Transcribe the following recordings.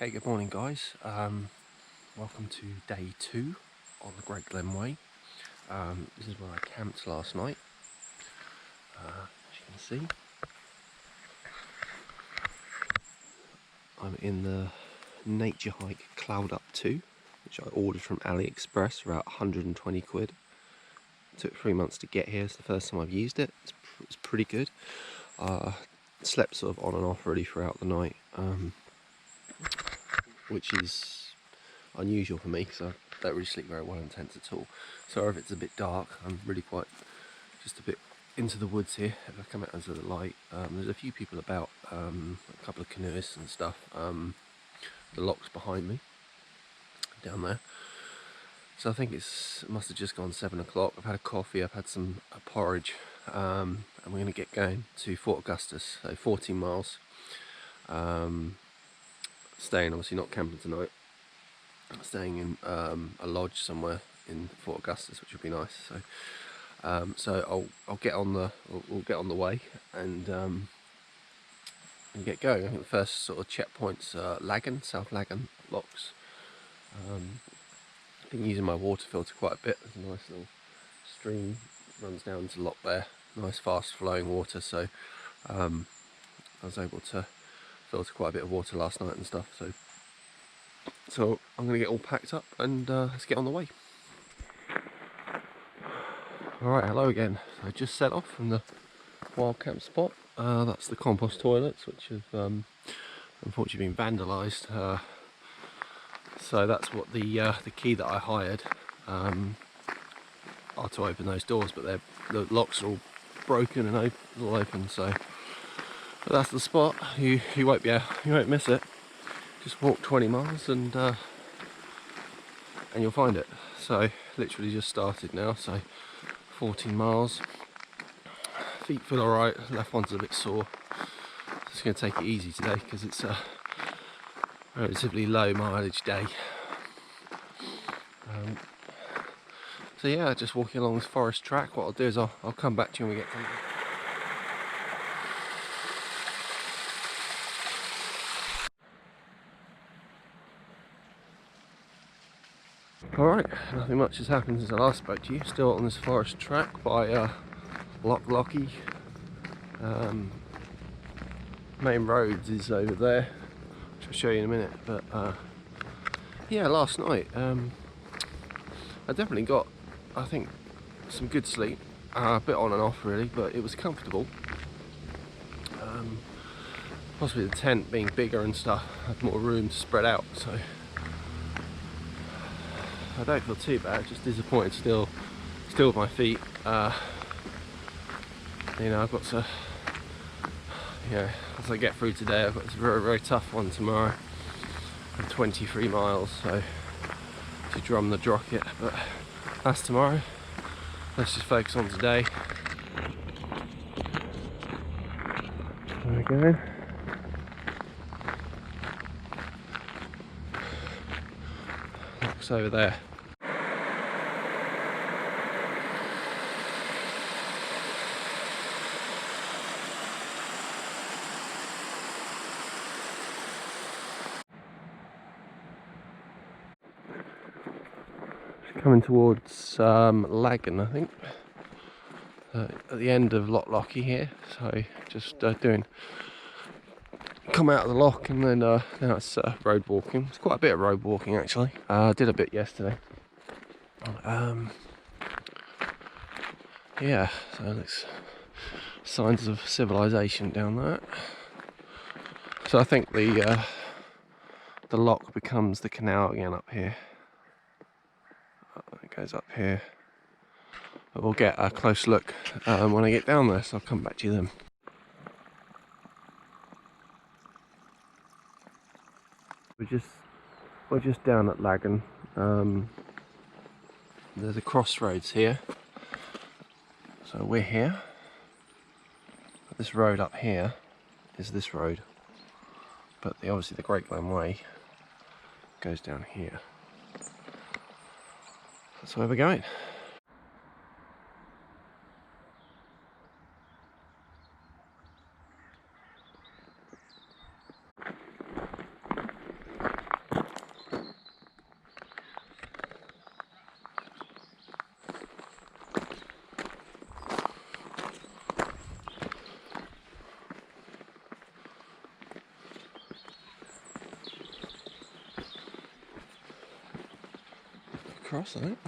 Okay, good morning guys. Welcome to day 2 on the Great Glen Way. This is where I camped last night. As you can see, I'm in the nature hike Cloud Up 2, which I ordered from AliExpress for about 120 quid. It took 3 months to get here. It's the first time I've used it. It's pretty good. Slept sort of on and off really throughout the night, which is unusual for me because I don't really sleep very well in tents at all. So if it's a bit dark, I'm really quite just a bit into the woods here. If I come out into the light, there's a few people about, a couple of canoeists and stuff. The loch's behind me, down there. So I think it must have just gone 7 o'clock. I've had a coffee, I've had some porridge, and we're going to get going to Fort Augustus, so 14 miles. Staying, obviously not camping tonight. Staying in a lodge somewhere in Fort Augustus, which would be nice. So I'll get on the we'll get on the way and get going. I think the first sort of checkpoints Laggan, South Laggan lochs. I've been using my water filter quite a bit. There's a nice little stream runs down to the loch there. Nice fast flowing water. So I was able to filter quite a bit of water last night and stuff. So I'm going to get all packed up and let's get on the way. Alright, hello again. So I just set off from the wild camp spot. That's the compost toilets, which have unfortunately been vandalised. So that's what the key that I hired are to open those doors, but the locks are all broken and all open. So but that's the spot. You won't miss it. Just walk 20 miles and you'll find it. So literally just started now. So 14 miles. Feet feel alright. Left one's a bit sore. Just going to take it easy today because it's a relatively low mileage day. So yeah, just walking along this forest track. What I'll do is I'll come back to you when we get to it. Alright, nothing much has happened since I last spoke to you. Still on this forest track by Loch Lochy. Main roads is over there, which I'll show you in a minute. But yeah, last night I definitely got, I think, some good sleep. A bit on and off really, but it was comfortable. Possibly the tent being bigger and stuff, had more room to spread out, so I don't feel too bad. Just disappointed still with my feet. You know, I've got to, as I get through today, I've got this very, very tough one tomorrow. 23 miles, so to drum the drocket, but that's tomorrow. Let's just focus on today. There we go. Looks over there. Coming towards Laggan, I think, at the end of Loch Lochy here. So just come out of the loch and then now it's road walking. It's quite a bit of road walking actually. I did a bit yesterday. Yeah, so there's signs of civilization down there. So I think the loch becomes the canal again up here. It goes up here. But we'll get a close look when I get down there, so I'll come back to you then. We're just down at Laggan. There's a crossroads here, so we're here. This road up here is this road, but obviously the Great Glen Way goes down here. That's where we're going. across, I think.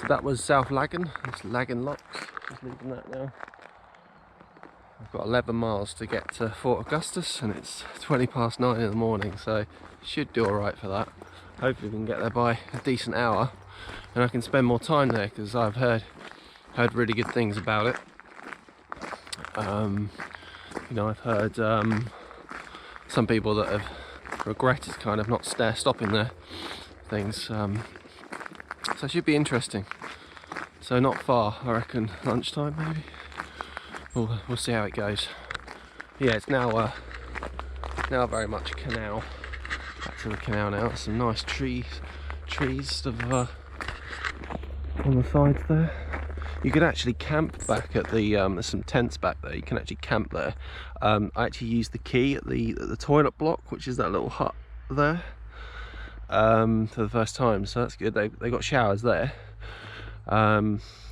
So that was South Laggan. It's Laggan Locks. Just leaving that now. I've got 11 miles to get to Fort Augustus, and it's 20 past 9 in the morning, so should do alright for that. Hopefully we can get there by a decent hour, and I can spend more time there because I've heard really good things about it. You know, I've heard some people that have regretted kind of not stopping there things. So it should be interesting. So not far, I reckon, lunchtime maybe. We'll see how it goes. Yeah, it's now very much a canal. Back to the canal now. Some nice trees sort of on the sides there. You could actually camp back at the there's some tents back there. You can actually camp there. I actually used the key at the toilet block, which is that little hut there, for the first time, so that's good. They got showers there.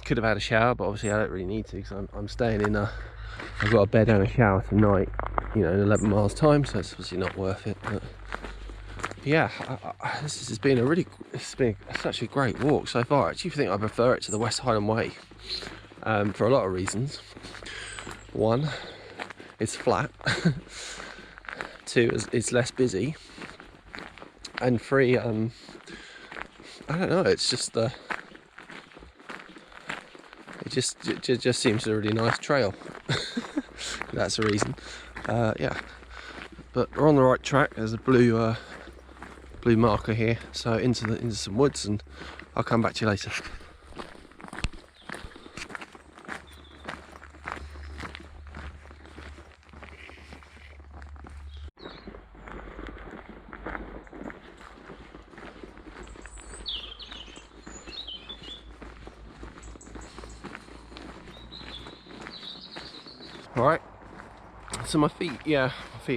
Could have had a shower, but obviously I don't really need to because I'm staying in I've got a bed and a shower tonight, you know, in 11 miles time, so it's obviously not worth it. But yeah, this has been it's been such a great walk so far. I actually think I prefer it to the West Highland Way, for a lot of reasons. One, it's flat. Two, it's less busy. And three, I don't know, it's just it just seems a really nice trail. That's the reason. Yeah, but we're on the right track. There's a blue marker here, so into some woods, and I'll come back to you later. Alright, so my feet are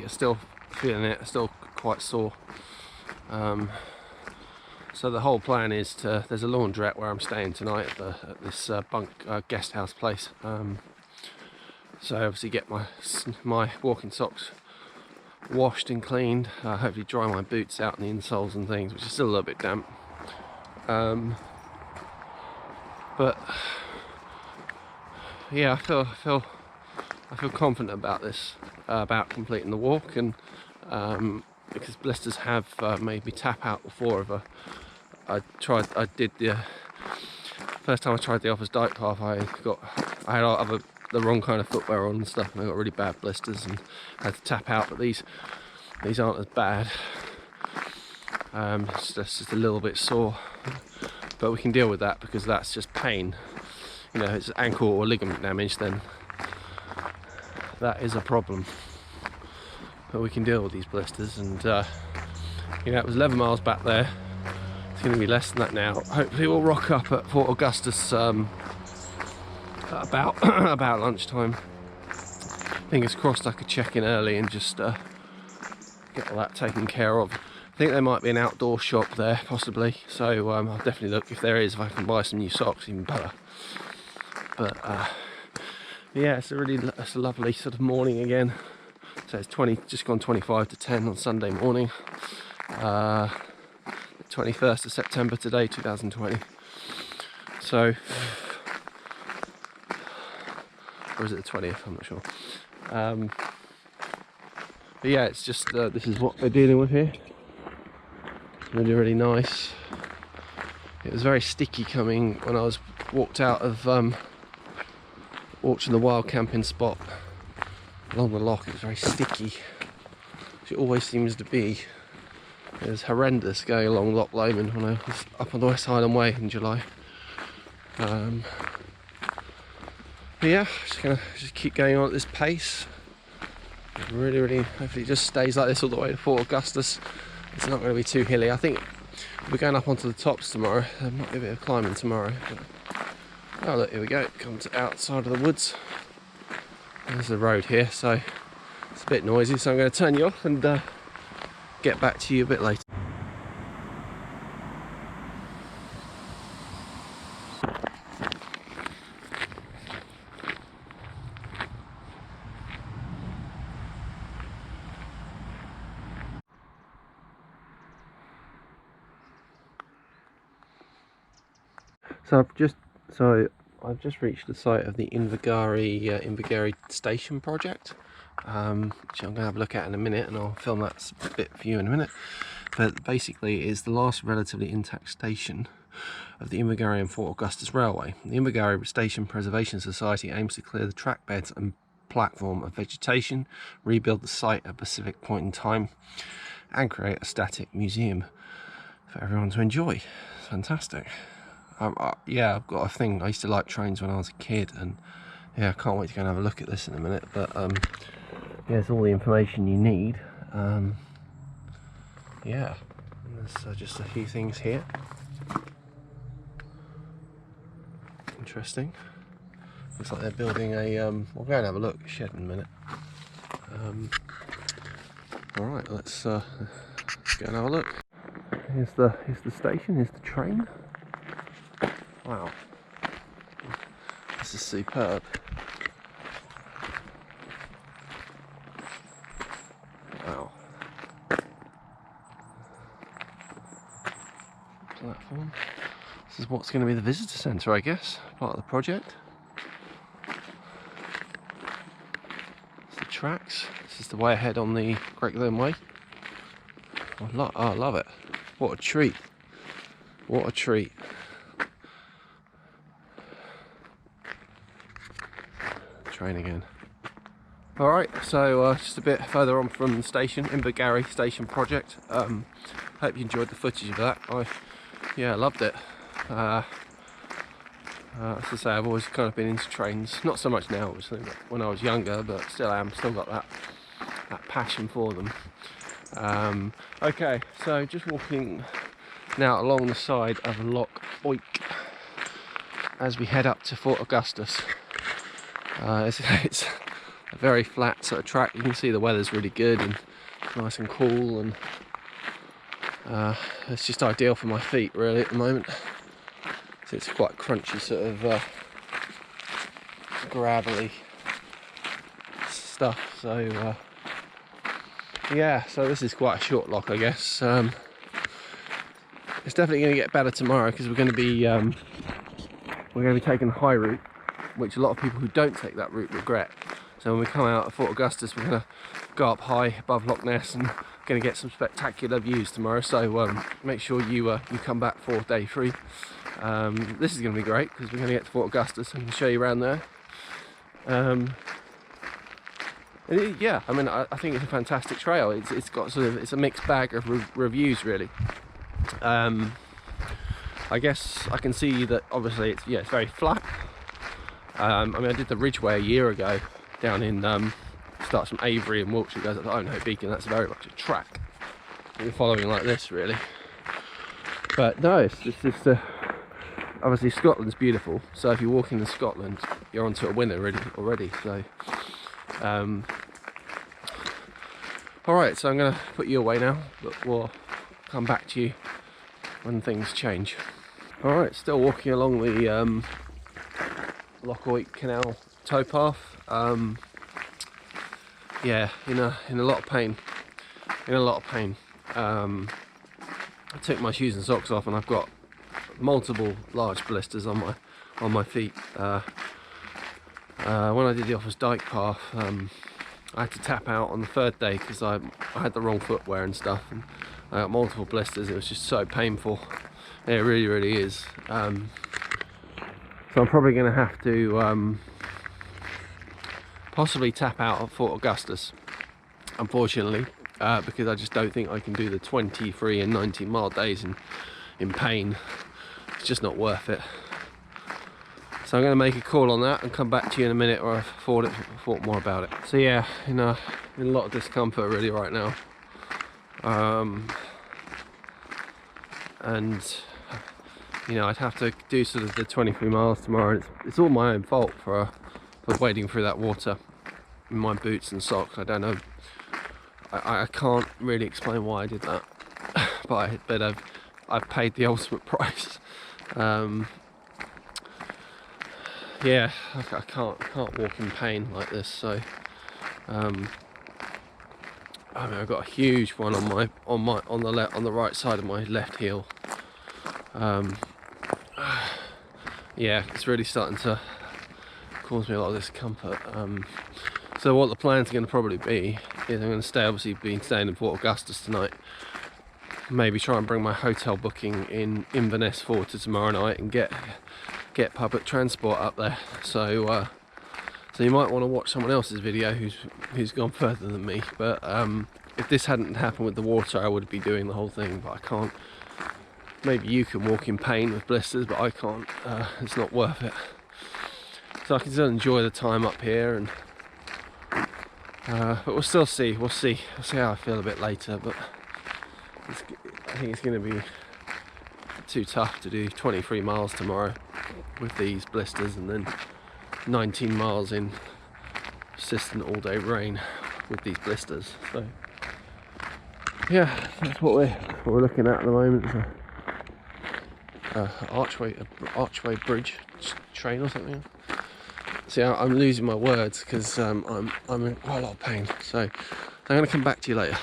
still feeling it, still quite sore. So the whole plan is there's a laundrette where I'm staying tonight at this guest house place. So obviously get my walking socks washed and cleaned, hopefully dry my boots out and the insoles and things, which is still a little bit damp. But yeah, I feel confident about this, about completing the walk, and because blisters have made me tap out before. I did the first time I tried the office dike path, I had the wrong kind of footwear on and stuff, and I got really bad blisters and had to tap out. But these aren't as bad. It's just a little bit sore, but we can deal with that because that's just pain. You know, it's ankle or ligament damage, then that is a problem. But we can deal with these blisters, and you know, it was 11 miles back there. It's going to be less than that now. Hopefully we'll rock up at Fort Augustus about about lunchtime. Fingers crossed I could check in early and just get all that taken care of. I think there might be an outdoor shop there, possibly, so I'll definitely look. If there is, if I can buy some new socks, even better. But yeah, it's a lovely sort of morning again. So it's just gone 25 to 10 on Sunday morning, 21st of September today, 2020. So or is it the 20th? I'm not sure. But yeah, it's just this is what they're dealing with here. Really, really nice. It was very sticky coming when I was walked out of watching the wild camping spot along the loch. It was very sticky, which it always seems to be. It was horrendous going along Loch Lomond when I was up on the West Highland Way in July. But yeah, just gonna keep going on at this pace. Really, really, hopefully it just stays like this all the way to Fort Augustus. It's not going to be too hilly. I think we're going up onto the tops tomorrow. There might be a bit of climbing tomorrow. But... oh look, here we go. It comes outside of the woods. There's the road here, so it's a bit noisy. So I'm going to turn you off and get back to you a bit later. So I've just reached the site of the Invergary Station project, which I'm going to have a look at in a minute, and I'll film that bit for you in a minute. But basically, it is the last relatively intact station of the Invergary and Fort Augustus Railway. The Invergary Station Preservation Society aims to clear the track beds and platform of vegetation, rebuild the site at a specific point in time, and create a static museum for everyone to enjoy. It's fantastic. Yeah, I've got a thing. I used to like trains when I was a kid, and yeah, I can't wait to go and have a look at this in a minute. But yeah, it's all the information you need. Yeah, and there's just a few things here. Interesting. Looks like they're building a. We'll go and have a look. Shed in a minute. All right, let's go and have a look. Here's the station. Here's the train. Wow, this is superb. Wow. Platform. This is what's going to be the visitor centre, I guess, part of the project. It's the tracks. This is the way ahead on the Great Glen Way. I love it. What a treat. What a treat. Train again. Alright, so just a bit further on from the station, Invergary Station project. Hope you enjoyed the footage of that. I loved it. As I say, I've always kind of been into trains, not so much now obviously, but when I was younger, but still got that passion for them. Okay, so just walking now along the side of Loch Lochy as we head up to Fort Augustus. It's a very flat sort of track. You can see the weather's really good and nice and cool, and it's just ideal for my feet really at the moment. So it's quite crunchy sort of gravelly stuff. So yeah, so this is quite a short lock, I guess. It's definitely going to get better tomorrow because we're going to be taking the high route, which a lot of people who don't take that route regret. So when we come out of Fort Augustus, we're going to go up high above Loch Ness and going to get some spectacular views tomorrow. So make sure you come back for day 3. This is going to be great because we're going to get to Fort Augustus and show you around there. Yeah, I mean, I think it's a fantastic trail. It's got it's a mixed bag of reviews really. I guess I can see that obviously it's very flat. I mean, I did the Ridgeway a year ago down in starts from Avery and Wiltshire, goes up to Ironhoe Beacon. That's very much a track. You're following like this really. But no, it's just obviously Scotland's beautiful. So if you're walking in Scotland, you're onto a winner already. So all right, so I'm going to put you away now, but we'll come back to you when things change. All right, still walking along the Loch Lochy canal towpath. Yeah, in a lot of pain. I took my shoes and socks off, and I've got multiple large blisters on my feet. when I did the Office Dyke Path, I had to tap out on the third day because I had the wrong footwear and stuff, and I got multiple blisters. It was just so painful. It really is. So I'm probably going to have to possibly tap out at Fort Augustus, unfortunately, because I just don't think I can do the 23 and 19 mile days in pain. It's just not worth it. So I'm going to make a call on that and come back to you in a minute, or I've thought more about it. So yeah, in a lot of discomfort really right now. And you know, I'd have to do sort of the 23 miles tomorrow. It's all my own fault for wading through that water in my boots and socks. I don't know. I can't really explain why I did that, but I've paid the ultimate price. Yeah, I can't walk in pain like this. So I mean, I've got a huge one on the right side of my left heel. Yeah, it's really starting to cause me a lot of discomfort. So what the plan's going to probably be is I'm going to be staying in Fort Augustus tonight. Maybe try and bring my hotel booking in Inverness forward to tomorrow night and get public transport up there. So so you might want to watch someone else's video who's gone further than me. But if this hadn't happened with the water, I would be doing the whole thing, but I can't. Maybe you can walk in pain with blisters, but I can't. It's not worth it. So I can still enjoy the time up here, and but we'll still see. We'll see how I feel a bit later. But I think it's going to be too tough to do 23 miles tomorrow with these blisters, and then 19 miles in persistent all-day rain with these blisters. So yeah, that's what we're looking at the moment. Archway bridge train or something. See, I'm losing my words because I'm in quite a lot of pain. So I'm going to come back to you later.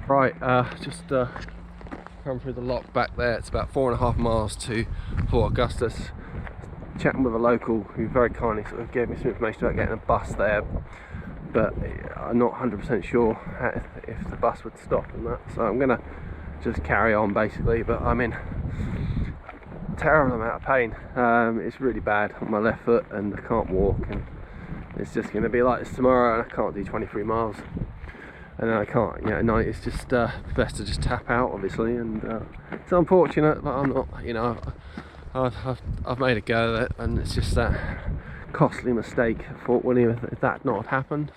Right, just come through the lock back there. It's about 4.5 miles to Fort Augustus. Chatting with a local who very kindly sort of gave me some information about getting a bus there, but I'm not 100% sure if the bus would stop and that. So I'm gonna just carry on basically. But I'm in a terrible amount of pain. It's really bad on my left foot, and I can't walk, and it's just going to be like this tomorrow, and I can't do 23 miles. And then I can't, you know, at night it's just best to just tap out, obviously, and it's unfortunate, but I'm not, you know, I've made a go of it, and it's just that costly mistake. I thought, well, if that not happened,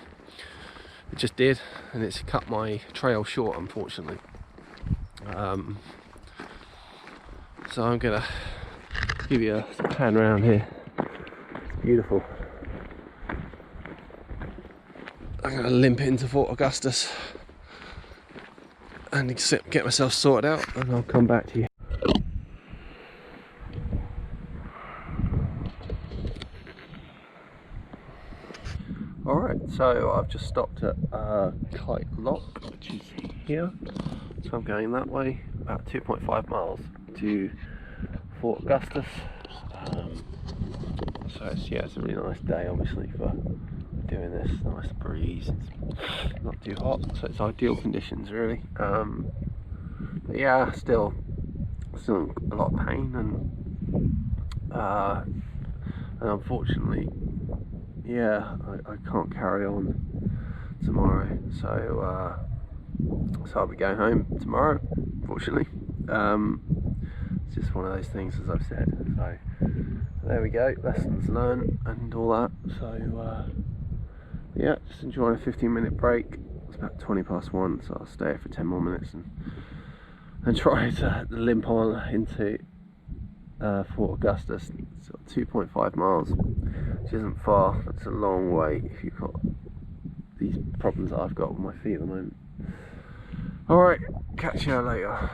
it just did, and it's cut my trail short, unfortunately. So I'm gonna give you a pan around here. It's beautiful. I'm going to limp into Fort Augustus and get myself sorted out, and I'll come back to you. Alright, so I've just stopped at Great Loch, which is here. So I'm going that way, about 2.5 miles to Fort Augustus. So it's a really nice day, obviously, for doing this. Nice breeze, it's not too hot, so it's ideal conditions really. But yeah, still a lot of pain, and unfortunately, yeah, I can't carry on tomorrow. So So I'll be going home tomorrow, fortunately. It's just one of those things, as I've said. So there we go, lessons learned and all that. So yeah, just enjoying a 15-minute break. It's about 1:20, so I'll stay here for 10 more minutes and try to limp on into Fort Augustus. It's 2.5 miles, which isn't far. That's a long way if you've got these problems that I've got with my feet at the moment. Alright, catch you later.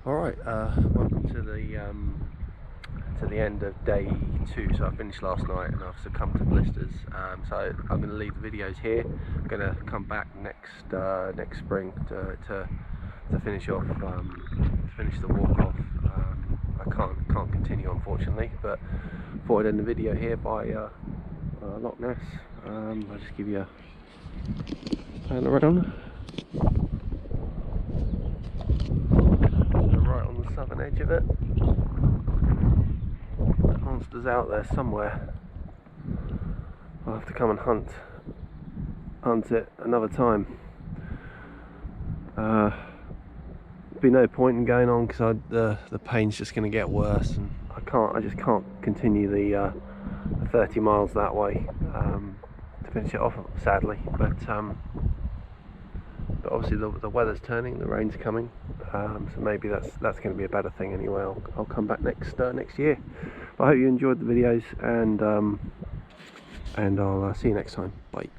Alright, welcome to the end of day 2. So I finished last night and I've succumbed to blisters. So I'm going to leave the videos here. I'm going to come back next spring to finish off, finish the walk off. I can't continue, unfortunately, but thought I'd end the video here by Loch Ness. I'll just give you a pan around. On the southern edge of it. That monster's out there somewhere. I'll have to come and hunt it another time. Be no point in going on because the pain's just going to get worse, and I just can't continue the 30 miles that way to finish it off, sadly. But obviously the weather's turning, the rain's coming, so maybe that's going to be a better thing anyway. I'll come back next year. But I hope you enjoyed the videos, and I'll see you next time. Bye.